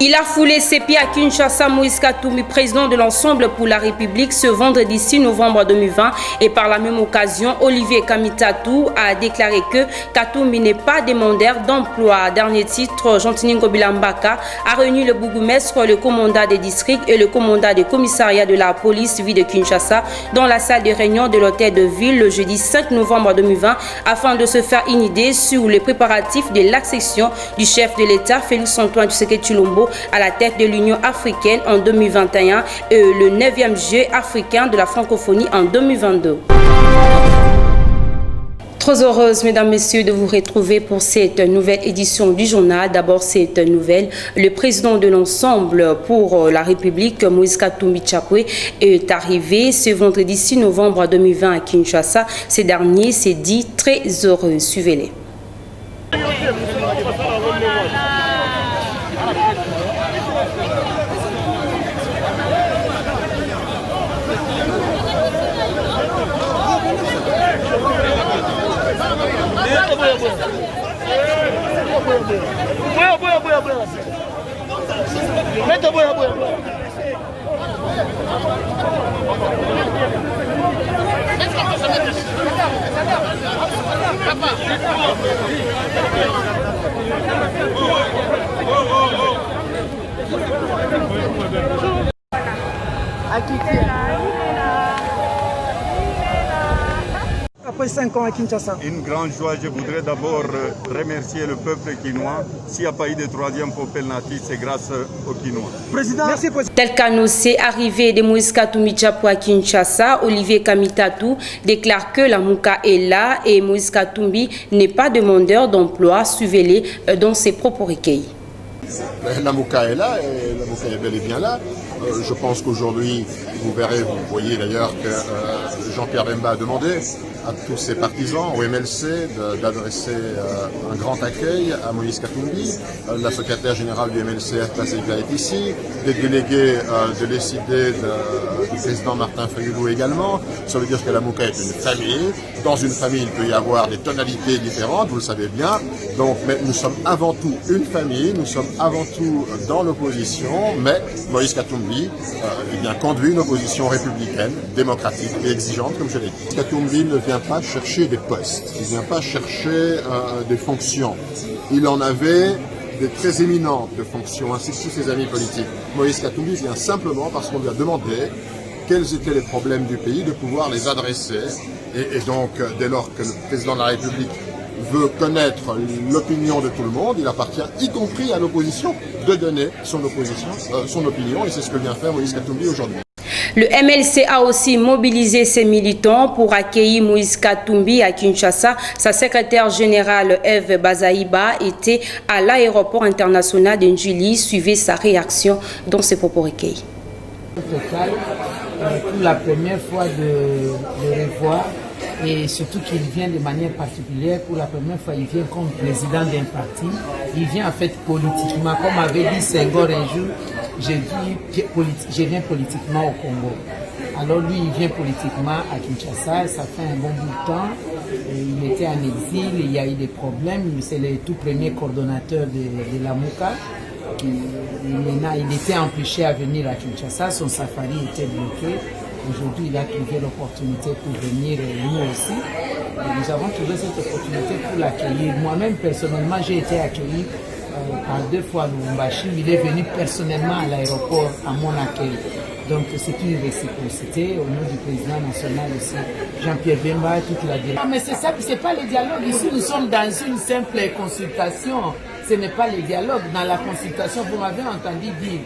Il a foulé ses pieds à Kinshasa. Moïse Katumbi, président de l'Ensemble pour la République, ce vendredi 6 novembre 2020. Et par la même occasion, Olivier Kamitatou a déclaré que Katumbi n'est pas demandeur d'emploi. Dernier titre, Jean-Tiningo Bilambaka a réuni le bourgmestre, le commandant des districts et le commandant des commissariats de la police civile de Kinshasa dans la salle de réunion de l'hôtel de ville le jeudi 5 novembre 2020 afin de se faire une idée sur les préparatifs de l'accession du chef de l'État, Félix-Antoine Tshisekedi Tshilombo, à la tête de l'Union africaine en 2021 et le 9e jeu africain de la francophonie en 2022. Très heureuse, mesdames, messieurs, de vous retrouver pour cette nouvelle édition du journal. D'abord, cette nouvelle, le président de l'Ensemble pour la République, Moïse Katumbi Tchapwe, est arrivé ce vendredi 6 novembre 2020 à Kinshasa. Ce dernier s'est dit très heureux. Suivez-les. Après 5 ans à Kinshasa. Une grande joie. Je voudrais d'abord remercier le peuple quinois. S'il n'y a pas eu de troisième peuple natif, c'est grâce aux Quinois. Président, merci. Tel qu'annoncé, arrivée de Moïse Katumbi Tchapwe à Kinshasa, Olivier Kamitatou déclare que la Mouka est là et Moïse Katumbi n'est pas demandeur d'emploi. Suivez-les dans ses propres recueils. La Mouka est là et la Mouka est bel et bien là. Je pense qu'aujourd'hui, vous verrez, vous voyez d'ailleurs que Jean-Pierre Bemba a demandé à tous ses partisans, au MLC, d'adresser un grand accueil à Moïse Katumbi. La secrétaire générale du MLC, Tasséka, est ici. Des délégués de l'ECD du président Martin Fayulu également. Ça veut dire que la Mouka est une famille. Dans une famille, il peut y avoir des tonalités différentes, vous le savez bien. Donc, mais nous sommes avant tout une famille, nous sommes avant tout dans l'opposition, mais Moïse Katumbi conduit une opposition républicaine, démocratique et exigeante, comme je l'ai dit. Katumbi ne vient pas chercher des postes, il ne vient pas chercher des fonctions. Il en avait des très éminentes de fonctions, ainsi que tous ses amis politiques. Moïse Katumbi vient simplement parce qu'on lui a demandé quels étaient les problèmes du pays, de pouvoir les adresser. Et donc, dès lors que le président de la République veut connaître l'opinion de tout le monde, il appartient, y compris à l'opposition, de donner son opinion, et c'est ce que vient faire Moïse Katumbi aujourd'hui. Le MLC a aussi mobilisé ses militants pour accueillir Moïse Katumbi à Kinshasa. Sa secrétaire générale, Eve Bazaïba, était à l'aéroport international de Njili. Suivez sa réaction dans ses propos recueillis. Pour la première fois de revoir, et surtout qu'il vient de manière particulière, pour la première fois il vient comme président d'un parti, il vient en fait politiquement, comme avait dit Senghor un jour, je viens politiquement au Congo. Alors lui il vient politiquement à Kinshasa, ça fait un bon bout de temps, il était en exil, il y a eu des problèmes, c'est le tout premier coordonnateur de la Mouka. Il était empêché à venir à Kinshasa, son safari était bloqué. Aujourd'hui, il a trouvé l'opportunité pour venir, nous aussi. Et nous avons trouvé cette opportunité pour l'accueillir. Moi-même, personnellement, j'ai été accueilli par 2 fois à Lubumbashi. Il est venu personnellement à l'aéroport à mon accueil. Donc, c'est une réciprocité au nom du président national aussi, Jean-Pierre Bemba et toute la direction. Mais c'est ça, c'est pas le dialogue. Ici, nous sommes dans une simple consultation. Ce n'est pas le dialogue. Dans la consultation, vous m'avez entendu dire.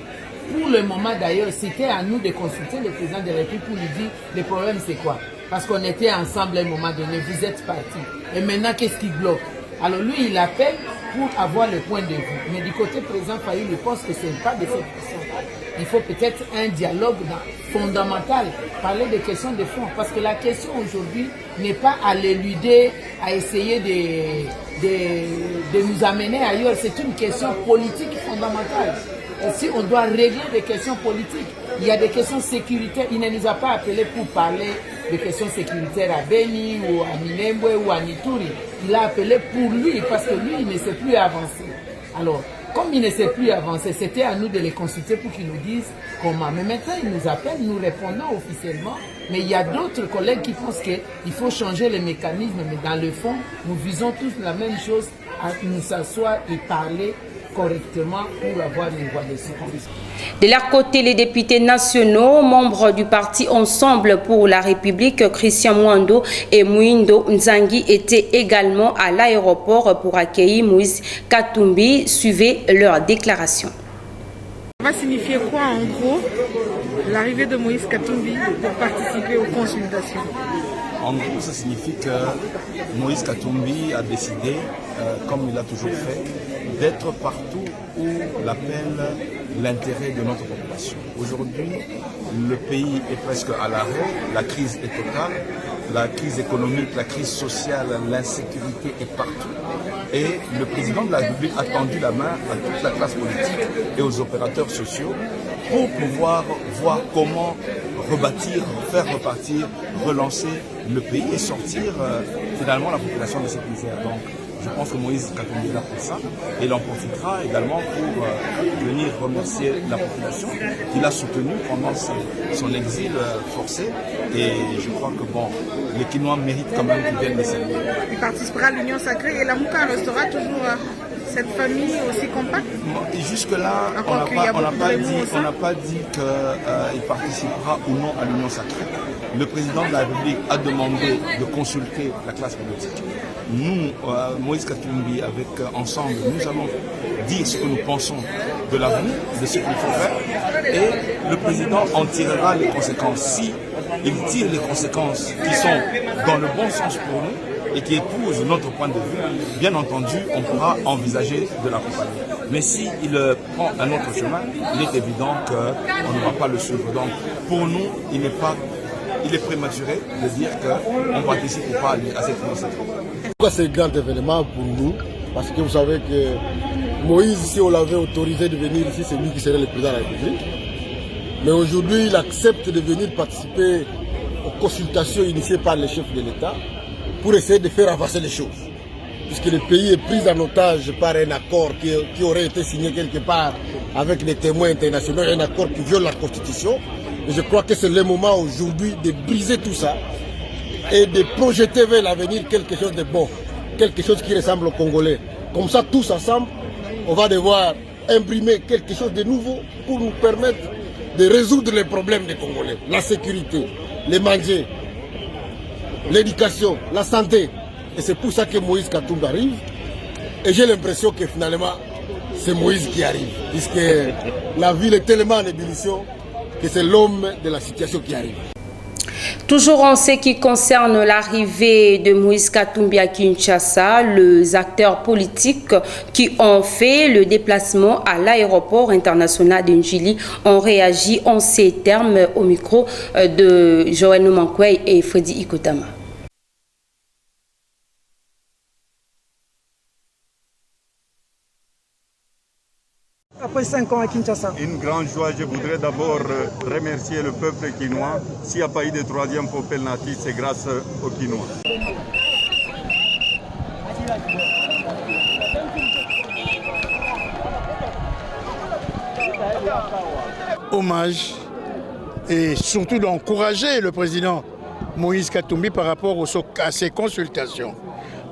Pour le moment d'ailleurs, c'était à nous de consulter le président de la République pour lui dire le problème c'est quoi. Parce qu'on était ensemble à un moment donné, vous êtes partis. Et maintenant, qu'est-ce qui bloque? Alors lui, il appelle pour avoir le point de vue. Mais du côté président Fayulu, je pense que ce n'est pas de cette façon. Il faut peut-être un dialogue fondamental, parler des questions de fond. Parce que la question aujourd'hui n'est pas à l'éluder, à essayer de nous amener ailleurs. C'est une question politique fondamentale. Si on doit régler des questions politiques, il y a des questions sécuritaires. Il ne nous a pas appelés pour parler des questions sécuritaires à Beni ou à Minembwe ou à Nituri. Il a appelé pour lui parce que lui, il ne sait plus avancer. Alors, comme il ne sait plus avancer, c'était à nous de les consulter pour qu'ils nous disent comment. Mais maintenant, ils nous appellent, nous répondons officiellement. Mais il y a d'autres collègues qui pensent qu'il faut changer les mécanismes. Mais dans le fond, nous visons tous la même chose, à nous s'asseoir et parler correctement pour avoir une voix de sécurité. De leur côté, les députés nationaux, membres du parti Ensemble pour la République, Christian Mwando et Mwindo Nzangi, étaient également à l'aéroport pour accueillir Moïse Katumbi. Suivez leur déclaration. Ça va signifier quoi en gros l'arrivée de Moïse Katumbi pour participer aux consultations? En gros, ça signifie que Moïse Katumbi a décidé, comme il a toujours fait, d'être partout où l'appelle l'intérêt de notre population. Aujourd'hui, le pays est presque à l'arrêt, la crise est totale, la crise économique, la crise sociale, l'insécurité est partout. Et le président de la République a tendu la main à toute la classe politique et aux opérateurs sociaux pour pouvoir voir comment rebâtir, faire repartir, relancer le pays et sortir finalement la population de cette misère. Donc, je pense que Moïse Katumbi est là pour ça et il en profitera également pour venir remercier la population qu'il a soutenue pendant son exil forcé. Et je crois que bon, les Kinois méritent quand même qu'ils viennent les saluer. Il participera à l'Union Sacrée et la Mouka restera toujours cette famille aussi compacte? Jusque-là, on n'a pas dit qu'il participera ou non à l'Union Sacrée. Le président de la République a demandé de consulter la classe politique. Nous, Moïse Katumbi, avec Ensemble, nous allons dire ce que nous pensons de l'avenir, de ce qu'il faut faire. Et le président en tirera les conséquences. Si il tire les conséquences qui sont dans le bon sens pour nous et qui épousent notre point de vue, bien entendu, on pourra envisager de l'accompagner. Mais s'il prend un autre chemin, il est évident qu'on ne va pas le suivre. Donc, pour nous, il est prématuré de dire qu'on ne participe pas à cette initiative. Pourquoi c'est un grand événement pour nous? Parce que vous savez que Moïse, si on l'avait autorisé de venir ici, c'est lui qui serait le président de la République. Mais aujourd'hui, il accepte de venir participer aux consultations initiées par les chefs de l'État pour essayer de faire avancer les choses. Puisque le pays est pris en otage par un accord qui aurait été signé quelque part avec les témoins internationaux, un accord qui viole la Constitution. Et je crois que c'est le moment aujourd'hui de briser tout ça et de projeter vers l'avenir quelque chose de bon, quelque chose qui ressemble aux Congolais. Comme ça, tous ensemble, on va devoir imprimer quelque chose de nouveau pour nous permettre de résoudre les problèmes des Congolais. La sécurité, les manger, l'éducation, la santé. Et c'est pour ça que Moïse Katumbi arrive. Et j'ai l'impression que finalement, c'est Moïse qui arrive. Puisque la ville est tellement en ébullition que c'est l'homme de la situation qui arrive. Toujours en ce qui concerne l'arrivée de Moïse Katumbi à Kinshasa, les acteurs politiques qui ont fait le déplacement à l'aéroport international de Njili ont réagi en ces termes au micro de Joël Nomankwei et Freddy Ikotama. Après 5 ans à Kinshasa. Une grande joie. Je voudrais d'abord remercier le peuple quinois. S'il n'y a pas eu de troisième peuple natif, c'est grâce aux Quinois. Hommage et surtout d'encourager le président Moïse Katumbi par rapport à ces consultations.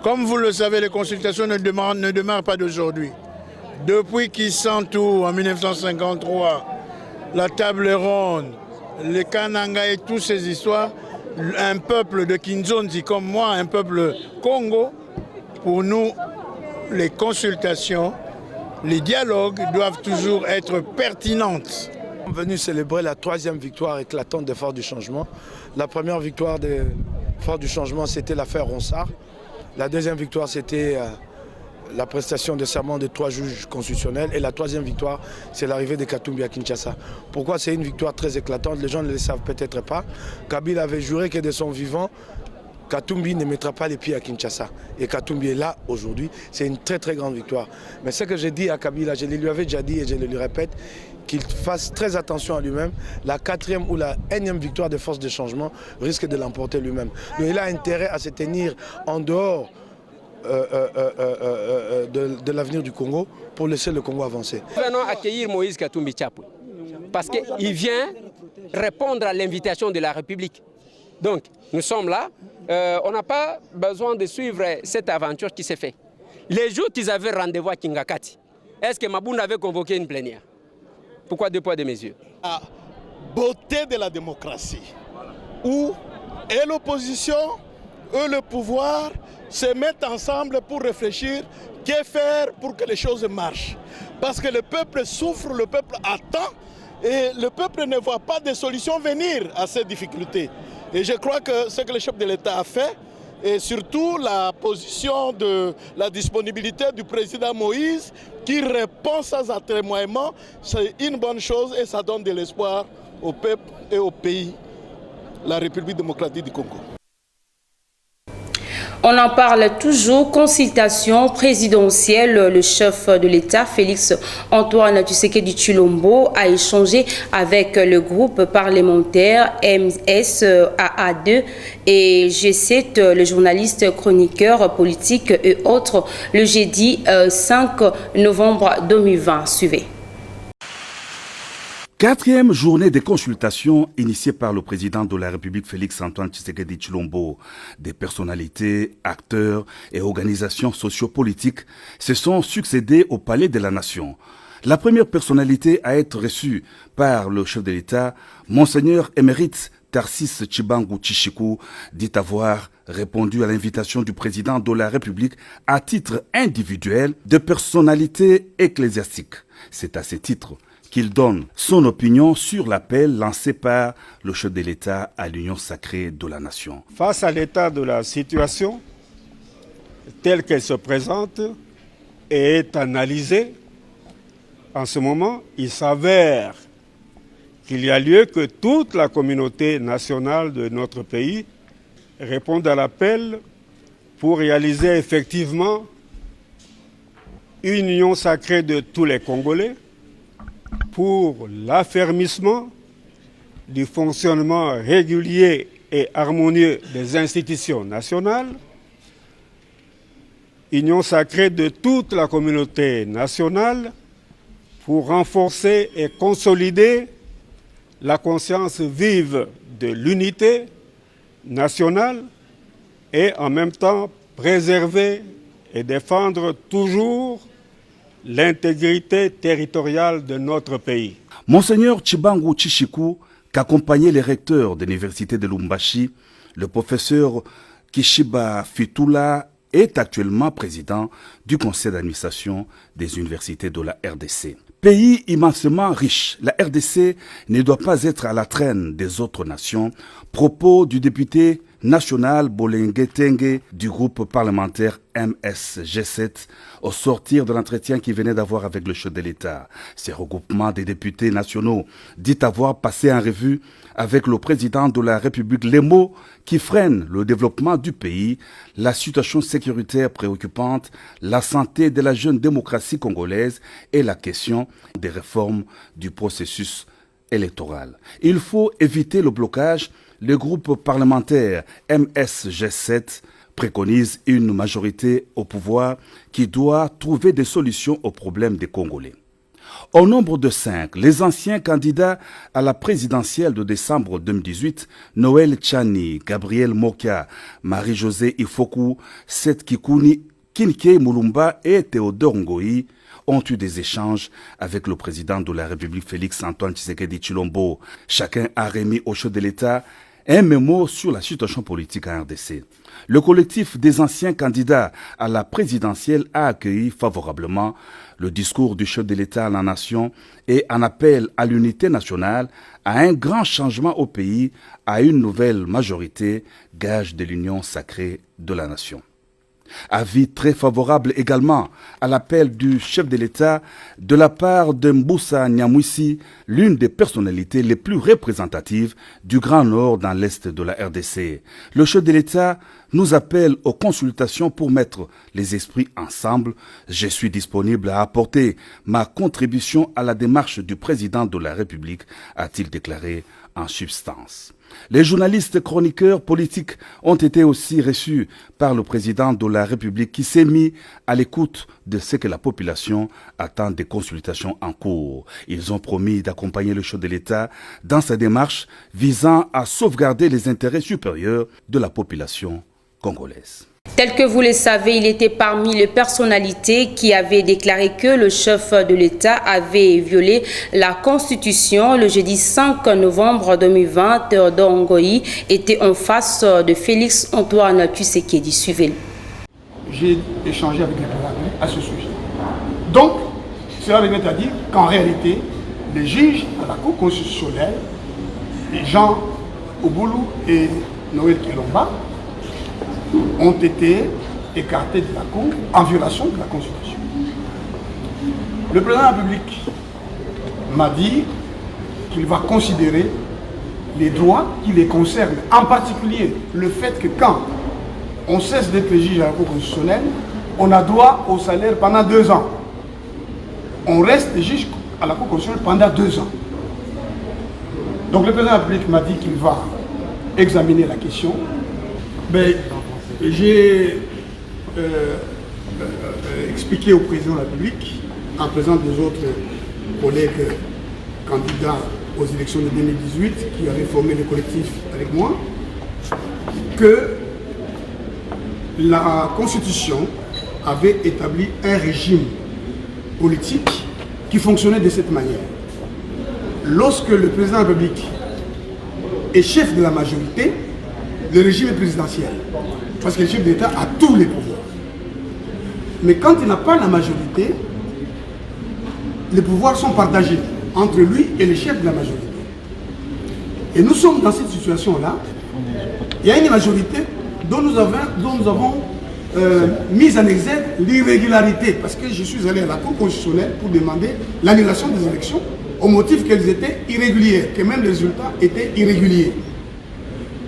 Comme vous le savez, les consultations ne démarrent pas d'aujourd'hui. Depuis qu'ils s'entourent en 1953, la table ronde, les Kananga et toutes ces histoires, un peuple de Kinzonzi comme moi, un peuple Congo, pour nous, les consultations, les dialogues doivent toujours être pertinentes. Nous sommes venus célébrer la troisième victoire éclatante des Forces du Changement. La première victoire des Forces du Changement, c'était l'affaire Ronsard. La deuxième victoire, c'était la prestation de serment de 3 juges constitutionnels. Et la troisième victoire, c'est l'arrivée de Katumbi à Kinshasa. Pourquoi c'est une victoire très éclatante? Les gens ne le savent peut-être pas. Kabila avait juré que de son vivant, Katumbi ne mettra pas les pieds à Kinshasa. Et Katumbi est là aujourd'hui. C'est une très très grande victoire. Mais ce que j'ai dit à Kabila, je lui avais déjà dit et je le lui répète, qu'il fasse très attention à lui-même. La 4e ou la 1e victoire des Forces de Changement risque de l'emporter lui-même. Donc il a intérêt à se tenir en dehors de l'avenir du Congo pour laisser le Congo avancer. Nous venons accueillir Moïse Katumbi Tchapwe parce qu'il vient répondre à l'invitation de la République. Donc, nous sommes là. On n'a pas besoin de suivre cette aventure qui s'est faite. Les jours qu'ils avaient rendez-vous à Kingakati, est-ce que Mabounda avait convoqué une plénière? Pourquoi 2 poids 2 mesures? La beauté de la démocratie, où et l'opposition et le pouvoir se mettent ensemble pour réfléchir que faire pour que les choses marchent. Parce que le peuple souffre, le peuple attend et le peuple ne voit pas de solution venir à ces difficultés. Et je crois que ce que le chef de l'État a fait, et surtout la position de la disponibilité du président Moïse qui répond sans atrémoiement, c'est une bonne chose et ça donne de l'espoir au peuple et au pays, la République démocratique du Congo. On en parle toujours, consultation présidentielle. Le chef de l'État, Félix Antoine Tshisekedi Tshilombo, a échangé avec le groupe parlementaire MSAA2 et G7, le journaliste, chroniqueur politique et autres, le jeudi 5 novembre 2020. Suivez. 4e journée de consultation initiée par le président de la République Félix Antoine Tshisekedi Tshilombo. Des personnalités, acteurs et organisations sociopolitiques se sont succédés au Palais de la Nation. La première personnalité à être reçue par le chef de l'État, Monseigneur émérite Tarcisse Tshibangou Tshishiko, dit avoir répondu à l'invitation du président de la République à titre individuel de personnalité ecclésiastique. C'est à ce titre qu'il donne son opinion sur l'appel lancé par le chef de l'État à l'Union sacrée de la Nation. Face à l'état de la situation, telle qu'elle se présente et est analysée, en ce moment, il s'avère qu'il y a lieu que toute la communauté nationale de notre pays réponde à l'appel pour réaliser effectivement une union sacrée de tous les Congolais, pour l'affermissement du fonctionnement régulier et harmonieux des institutions nationales, union sacrée de toute la communauté nationale pour renforcer et consolider la conscience vive de l'unité nationale et en même temps préserver et défendre toujours l'intégrité territoriale de notre pays. Monseigneur Tshibangou Tshishiko, qu'accompagnait les recteurs de l'université de Lubumbashi, le professeur Kishiba Fitula est actuellement président du conseil d'administration des universités de la RDC. Pays immensément riche, la RDC ne doit pas être à la traîne des autres nations. Propos du député national Bolengue Tengue du groupe parlementaire MSG7 au sortir de l'entretien qu'il venait d'avoir avec le chef de l'État. Ces regroupements des députés nationaux dit avoir passé en revue avec le président de la République les mots qui freinent le développement du pays, la situation sécuritaire préoccupante, la santé de la jeune démocratie congolaise et la question des réformes du processus électoral. Il faut éviter le blocage. Le groupe parlementaire MSG7 préconise une majorité au pouvoir qui doit trouver des solutions aux problèmes des Congolais. Au nombre de 5, les anciens candidats à la présidentielle de décembre 2018, Noël Tchani, Gabriel Mokia, Marie-Josée Ifoku, Seth Kikuni, Kinke Mulumba et Théodore Ngoï, ont eu des échanges avec le président de la République Félix Antoine Tshisekedi Tshilombo. Chacun a remis au chef de l'État un mémo sur la situation politique en RDC. Le collectif des anciens candidats à la présidentielle a accueilli favorablement le discours du chef de l'État à la nation et en appel à l'unité nationale, à un grand changement au pays, à une nouvelle majorité, gage de l'union sacrée de la nation. Avis très favorable également à l'appel du chef de l'État de la part de Mboussa Nyamwisi, l'une des personnalités les plus représentatives du Grand Nord dans l'Est de la RDC. Le chef de l'État nous appelle aux consultations pour mettre les esprits ensemble. Je suis disponible à apporter ma contribution à la démarche du président de la République, a-t-il déclaré en substance. Les journalistes chroniqueurs politiques ont été aussi reçus par le président de la République qui s'est mis à l'écoute de ce que la population attend des consultations en cours. Ils ont promis d'accompagner le chef de l'État dans sa démarche visant à sauvegarder les intérêts supérieurs de la population congolaise. Tel que vous le savez, il était parmi les personnalités qui avaient déclaré que le chef de l'État avait violé la Constitution. Le jeudi 5 novembre 2020, Théodore Ngoï était en face de Félix Antoine Tshisekedi. Suivez-le. J'ai échangé avec les présidents à ce sujet. Donc, cela revient à dire qu'en réalité, les juges à la Cour constitutionnelle, Jean Oboulou et Noël Kilomba, ont été écartés de la Cour en violation de la Constitution. Le président de la République m'a dit qu'il va considérer les droits qui les concernent, en particulier le fait que quand on cesse d'être juge à la Cour constitutionnelle, on a droit au salaire pendant 2 ans. On reste juge à la Cour constitutionnelle pendant 2 ans. Donc le président de la République m'a dit qu'il va examiner la question. Mais j'ai expliqué au président de la République, en présence des autres collègues candidats aux élections de 2018 qui avaient formé le collectif avec moi, que la Constitution avait établi un régime politique qui fonctionnait de cette manière. Lorsque le président de la République est chef de la majorité, le régime est présidentiel. Parce que le chef d'État a tous les pouvoirs. Mais quand il n'a pas la majorité, les pouvoirs sont partagés entre lui et le chef de la majorité. Et nous sommes dans cette situation-là. Il y a une majorité dont nous avons mis en exergue l'irrégularité. Parce que je suis allé à la Cour constitutionnelle pour demander l'annulation des élections au motif qu'elles étaient irrégulières, que même les résultats étaient irréguliers.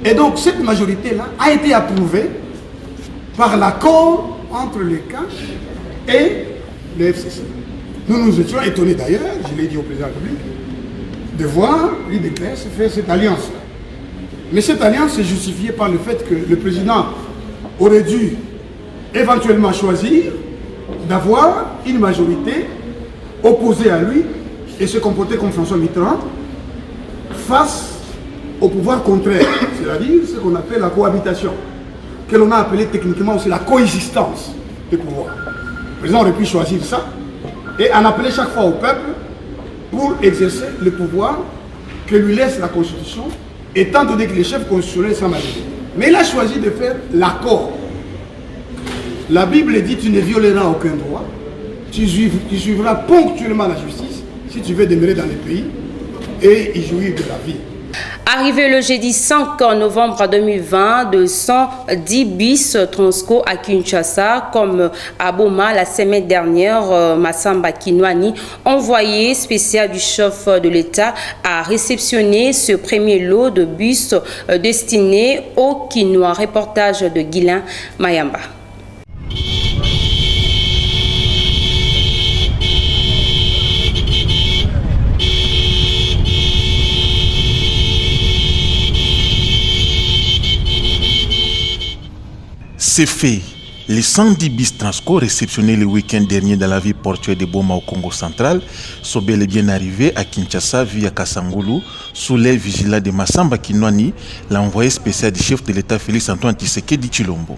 Et donc cette majorité-là a été approuvée par l'accord entre les CAF et le FCC. Nous nous étions étonnés d'ailleurs, je l'ai dit au président de la République, de voir l'IDPS faire cette alliance-là. Mais cette alliance est justifiée par le fait que le président aurait dû éventuellement choisir d'avoir une majorité opposée à lui et se comporter comme François Mitterrand face au pouvoir contraire, c'est-à-dire ce qu'on appelle la cohabitation, que l'on a appelé techniquement aussi la coexistence des pouvoirs. Le président aurait pu choisir ça et en appeler chaque fois au peuple pour exercer le pouvoir que lui laisse la Constitution, étant donné que les chefs constitutionnels sont majorité. Mais il a choisi de faire l'accord. La Bible dit: tu ne violeras aucun droit, tu suivras ponctuellement la justice si tu veux demeurer dans le pays et y jouir de la vie. Arrivé le jeudi 5 novembre 2020, 210 bis Transco à Kinshasa, comme à Boma la semaine dernière, Massamba Kinwani, envoyé spécial du chef de l'État, a réceptionné ce premier lot de bus destinés aux Kinois. Reportage de Guilain Mayamba. C'est fait. Les 110 bis Transco réceptionnés le week-end dernier dans la ville portuaire de Boma au Congo central sont bel et bien arrivés à Kinshasa via Kasangulu sous les vigilants de Massamba Kinwani, l'envoyé spécial du chef de l'État Félix Antoine Tshisekedi Tshilombo.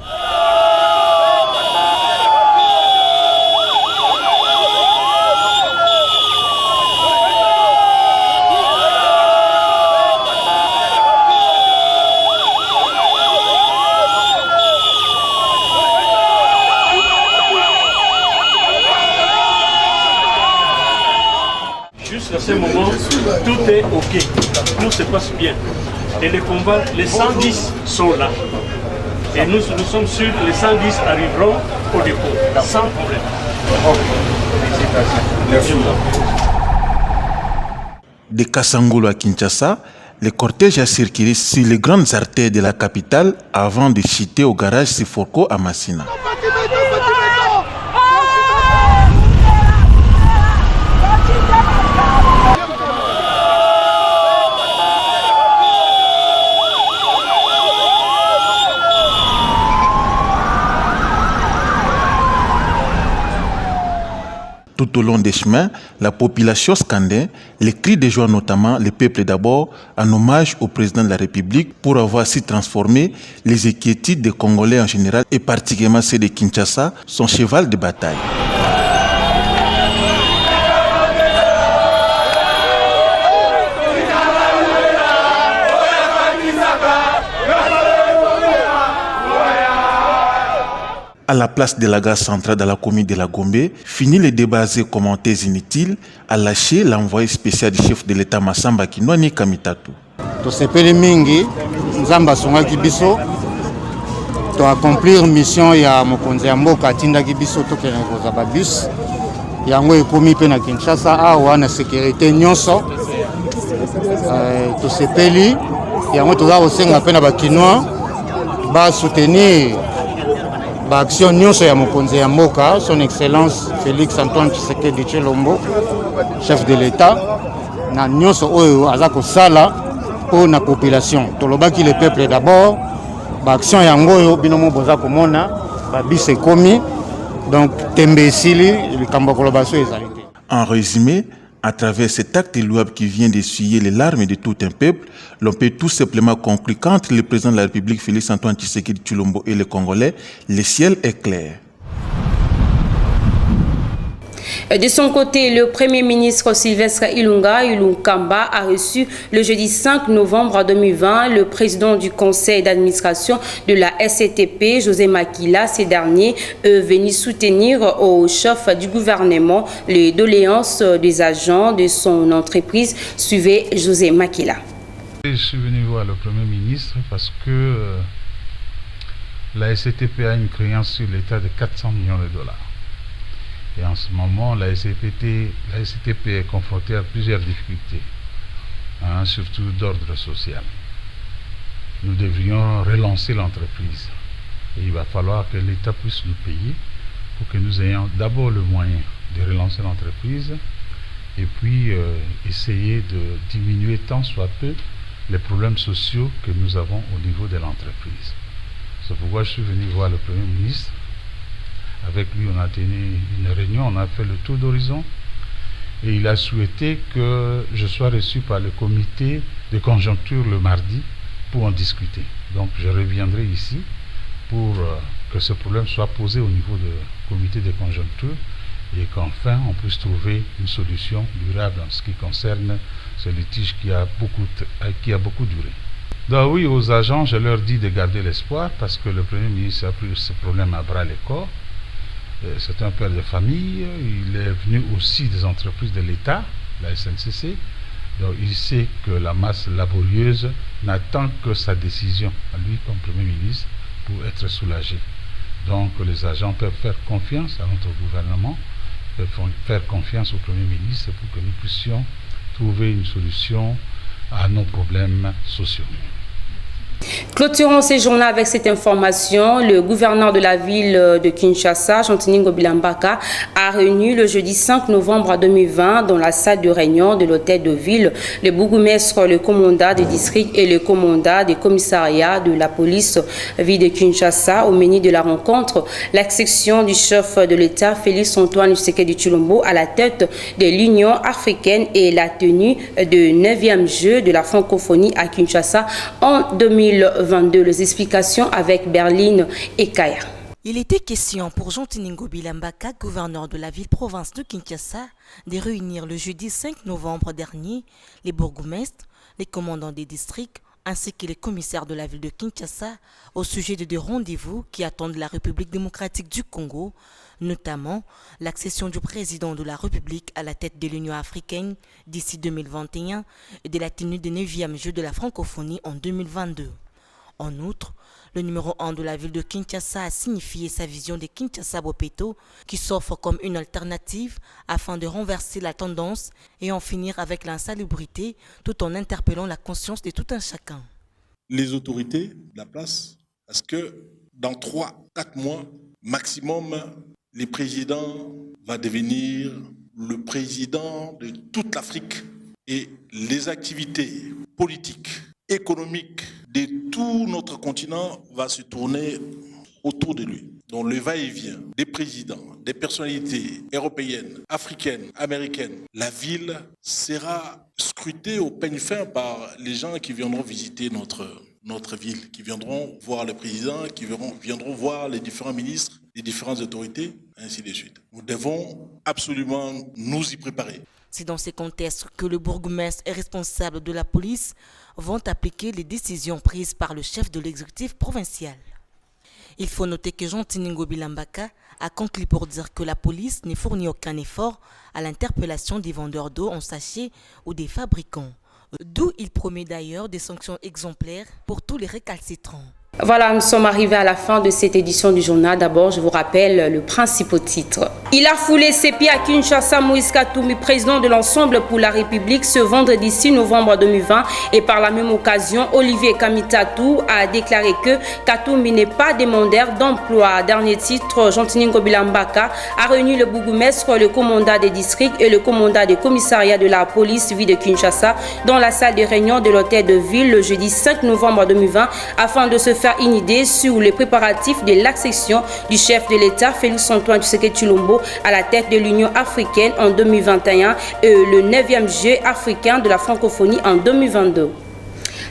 À ce moment, tout est OK. Tout se passe bien. Et les combats, les 110 sont là. Et nous sommes sûrs que les 110 arriveront au dépôt, sans problème. De Kasangolo à Kinshasa, Le cortège a circulé sur les grandes artères de la capitale avant de chuter au garage Siforco à Massina. Tout au long des chemins, la population scandait les cris de joie, notamment le peuple d'abord, en hommage au président de la République pour avoir su transformer les inquiétudes des Congolais en général et particulièrement ceux de Kinshasa, son cheval de bataille. À la place de la gare centrale dans la commune de la Gombe, fini les débats et commentaires inutiles, a lâché l'envoyé spécial du chef de l'État Massamba Kinwani Kamitatu. Tosepeli mingi nzamba songaki biso to accomplir mission ya mokonzi ya mboka atindaki biso tokende kozaba bus yango ekomi pe na Kinshasa awa na sécurité nyonso tosepeli yango toza kosenga pe na bakinois ba soutenir action nyonso ya mokonzi ya mboka son excellence Félix Antoine Tshisekedi Tshilombo chef de l'État na nyonso oyo aza kosala pour na population tolobaki le peuple d'abord action yango oyo binomo boza komona babise komi donc tembe esili likambo koloba so ezali. En résumé, à travers cet acte louable qui vient d'essuyer les larmes de tout un peuple, l'on peut tout simplement conclure qu'entre le président de la République, Félix Antoine Tshisekedi Tshilombo, et les Congolais, le ciel est clair. De son côté, le Premier ministre Sylvestre Ilunga Ilunkamba a reçu le jeudi 5 novembre 2020 le président du conseil d'administration de la SCTP, José Makila. Ces derniers venus soutenir au chef du gouvernement les doléances des agents de son entreprise. Suivez José Makila. Je suis venu voir le Premier ministre parce que la SCTP a une créance sur l'État de 400 millions de dollars. Et en ce moment, la SCTP est confrontée à plusieurs difficultés, surtout d'ordre social. Nous devrions relancer l'entreprise. Et il va falloir que l'État puisse nous payer pour que nous ayons d'abord le moyen de relancer l'entreprise et puis essayer de diminuer tant soit peu les problèmes sociaux que nous avons au niveau de l'entreprise. C'est pourquoi je suis venu voir le Premier ministre. Avec lui, on a tenu une réunion, on a fait le tour d'horizon et il a souhaité que je sois reçu par le comité de conjoncture le mardi pour en discuter. Donc je reviendrai ici pour que ce problème soit posé au niveau du comité de conjoncture et qu'enfin on puisse trouver une solution durable en ce qui concerne ce litige qui a beaucoup duré. Donc oui, aux agents, je leur dis de garder l'espoir parce que le Premier ministre a pris ce problème à bras le corps. C'est un père de famille, il est venu aussi des entreprises de l'État, la SNCC, donc il sait que la masse laborieuse n'attend que sa décision, à lui comme Premier ministre, pour être soulagé. Donc les agents peuvent faire confiance à notre gouvernement, peuvent faire confiance au Premier ministre pour que nous puissions trouver une solution à nos problèmes sociaux. Clôturons ces journaux avec cette information. Le gouverneur de la ville de Kinshasa, Chantini Ngobilambaka, a réuni le jeudi 5 novembre 2020 dans la salle de réunion de l'hôtel de ville le bourgmestre, le commandant des districts et le commandant des commissariats de la police ville de Kinshasa. Au menu de la rencontre, l'accession du chef de l'État, Félix Antoine Tshisekedi Tshilombo, à la tête de l'Union africaine et la tenue du 9e jeu de la francophonie à Kinshasa en 2022. Les explications avec Berlin et Kaya. Il était question pour Chantini Ngobilambaka, gouverneur de la ville-province de Kinshasa, de réunir le jeudi 5 novembre dernier les bourgmestres, les commandants des districts ainsi que les commissaires de la ville de Kinshasa au sujet de deux rendez-vous qui attendent la République démocratique du Congo, notamment l'accession du président de la République à la tête de l'Union africaine d'ici 2021 et de la tenue des 9e Jeux de la francophonie en 2022. En outre, Le numéro 1 de la ville de Kinshasa a signifié sa vision de Kinshasa-Bopeto qui s'offre comme une alternative afin de renverser la tendance et en finir avec l'insalubrité tout en interpellant la conscience de tout un chacun. Les autorités de la place, parce que dans 3-4 mois maximum, le président va devenir le président de toute l'Afrique et les activités politiques, économiques de tout notre continent va se tourner autour de lui. Donc le va-et-vient des présidents, des personnalités européennes, africaines, américaines, la ville sera scrutée au peigne fin par les gens qui viendront visiter notre ville, qui viendront voir le président, qui viendront voir les différents ministres, les différentes autorités, ainsi de suite. Nous devons absolument nous y préparer. C'est dans ces contextes que le bourgmestre et responsable de la police vont appliquer les décisions prises par le chef de l'exécutif provincial. Il faut noter que Jean Tiningo Bilambaka a conclu pour dire que la police ne fournit aucun effort à l'interpellation des vendeurs d'eau en sachet ou des fabricants. D'où il promet d'ailleurs des sanctions exemplaires pour tous les récalcitrants. Voilà, nous sommes arrivés à la fin de cette édition du journal. D'abord, je vous rappelle le principal titre. Il a foulé ses pieds à Kinshasa. Moïse Katumbi, président de l'Ensemble pour la République, ce vendredi 6 novembre 2020. Et par la même occasion, Olivier Kamitatou a déclaré que Katumbi n'est pas demandeur d'emploi. Dernier titre, Jean Tiningo Bilambaka a réuni le bourgmestre, le commandant des districts et le commandant des commissariats de la police ville de Kinshasa dans la salle de réunion de l'hôtel de ville le jeudi 5 novembre 2020 afin de se faire une idée sur les préparatifs de l'accession du chef de l'État Félix-Antoine Tshisekedi Tshilombo à la tête de l'Union africaine en 2021 et le 9e jeu africain de la francophonie en 2022.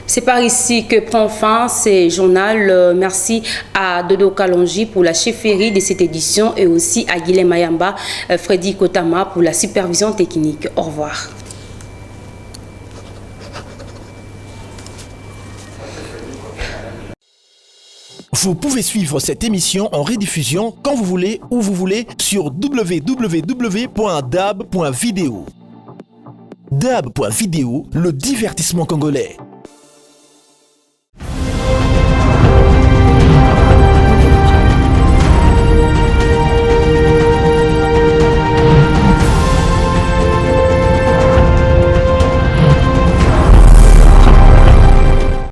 C'est par ici que prend fin ce journal. Merci à Dodo Kalonji pour la chefferie de cette édition et aussi à Guilhem Mayamba, Freddy Kotama pour la supervision technique. Au revoir. Vous pouvez suivre cette émission en rediffusion quand vous voulez, où vous voulez, sur www.dab.video. Dab.video, le divertissement congolais.